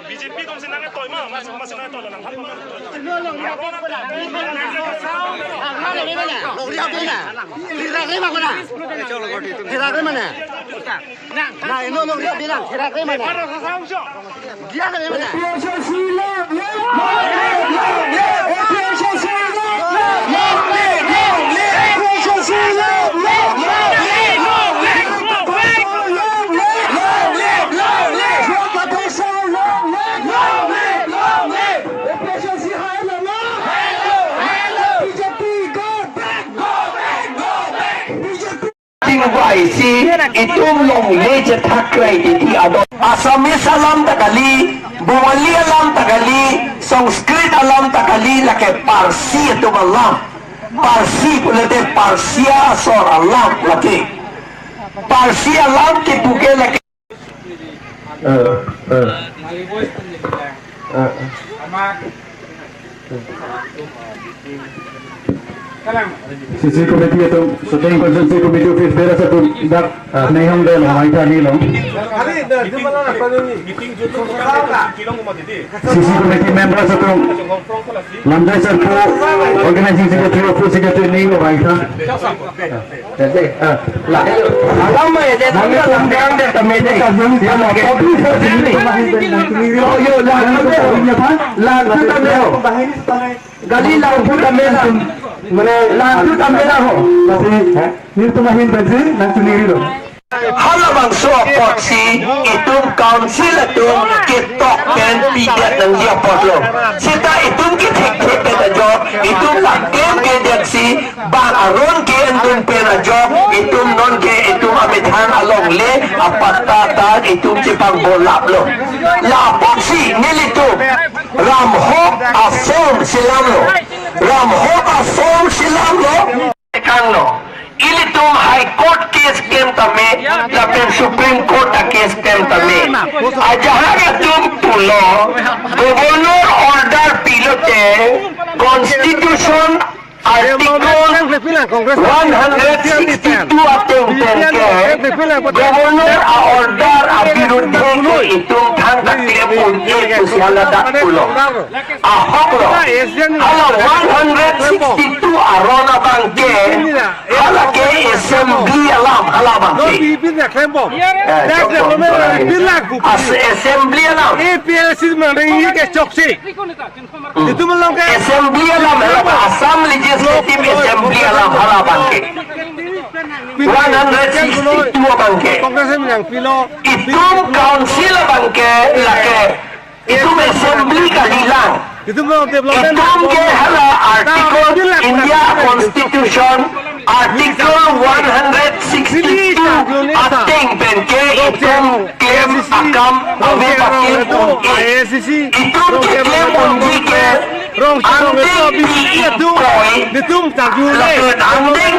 BJP dong senangnya toy mah, masih nanya toy lang. Si itu longle je thakrai di ado Assamese alam takali, Bengali alam takali, Sanskrit alam takali, lake Parsi itu alam, Parsi boleh Parsia sor alam lake, Parsi alam ke buke lake. Sisi komiti itu sedang konsumsi komiti office beres satu dak neham dan maita nilom. Sisi komiti member satu landai satu organizing secretary office secretary ni maita. Jadi lah. Alam ya jadi langgang deh temennya kazung dia mau kopi sini. Yo lah Gali lampu kamera, mana lampu kamera ho? Ni tu mahin baju, nanti ni lo. Halabang proxy itu council itu ketok dan pidat nang dia potlo. Sita itu kita perajo, itu pakem kedeksi, bang aron ke entun perajo, itu non ke itu amithan along le, apatata itu cipang bolap lo. La proxy nilitu, ramhok asom silam lo, ramhok asom silam lo, kang lo. Ili तुम high court case came तमे या फिर supreme court case came तमे जहाँ तुम पुलो governor order पिलोते constitution article 162 governor order अविरुद्ध itu thang takdir punya kusialada pulo ahok lo ala 162 arona bangke ala ke assembly alam ala bangke assembly alam APHLC mana ini ke choksi itu belum ke assembly alam Assam legislative assembly alam ala bangke 162 bangke itu council bangke lake itu assembly kadilang itu ke hala article India Constitution article 162 ating bangke itu claim akam awe bakil itu claim undi ke anding itu anding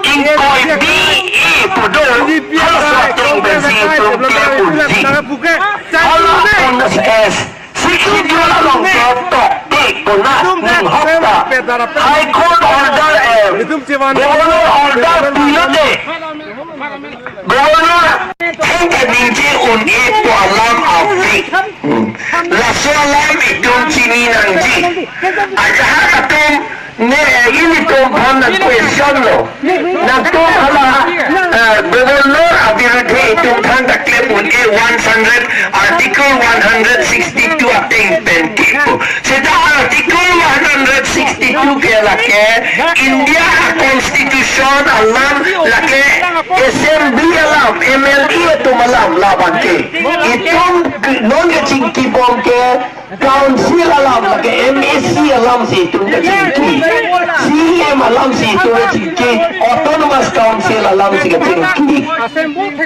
ingkoi bi pudul harus bensin itu claim undi kalau unas es sikit jualan long ketok punah ning hokta high court order governor order pilote governor hingga ninji ungi tu alam afrik laso alam itu sini nanti aja katum ne ini tu bhanan question lo natum hala governor abiruddhe itu than dakle ungi 100 article 162 ating pentipo seda article 162 ke lake India Constitution alam lake assembly alam MLA itu malam laban ke itu non cingki bom ke council alam lake MSC alam si itu cingki CM alam si itu cingki autonomous council alam Islam sikit tinggi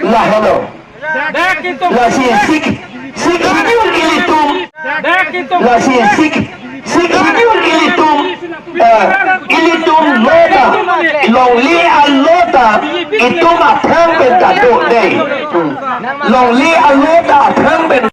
lah hello lah si sikit hidup ilitum lah si sikit hidup ilitum lota long li al lota itu mah perang ben tak dok deh long li al lota perang ben